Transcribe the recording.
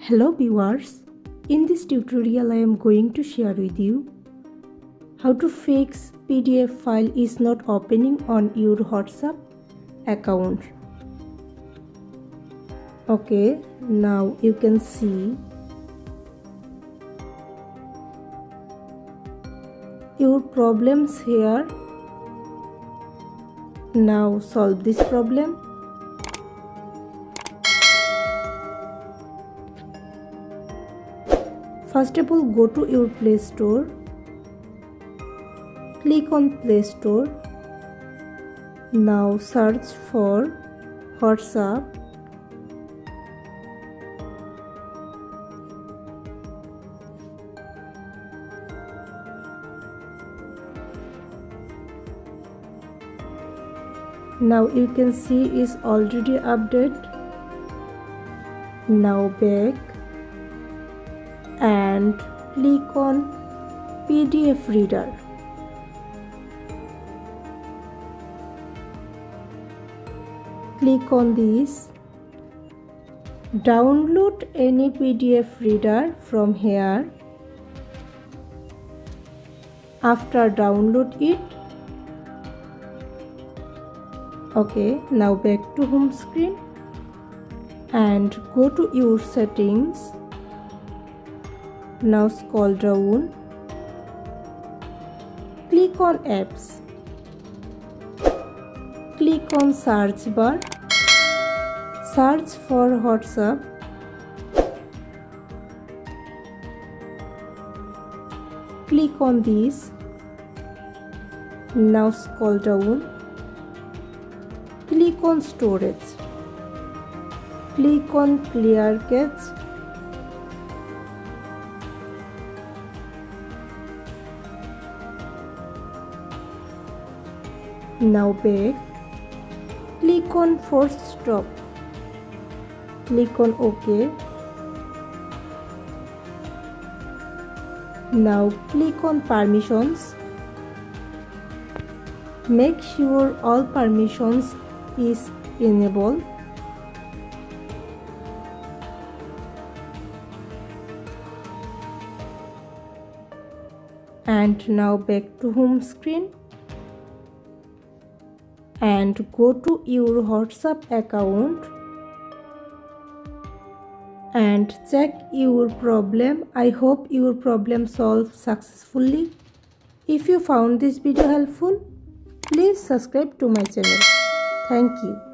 Hello viewers, in this tutorial I am going to share with you how to fix PDF file is not opening on your WhatsApp account. Okay, now you can see your problems here. Now solve this problem. First of all, go to your Play Store, click on Play Store. Now search for WhatsApp. Now you can see it's already updated. Now back and click on PDF reader. Click on this. Download any PDF reader from here. After download it, okay, now back to home screen and go to your settings. Now scroll down, click on apps, click on search bar, search for WhatsApp, click on this. Now scroll down, click on storage, click on clear cache. Now back, click on force stop, click on OK. Now click on permissions. Make sure all permissions is enabled. And now back to home screen and go to your WhatsApp account and check your problem. I hope your problem solved successfully. If you found this video helpful, please subscribe to my channel. Thank you.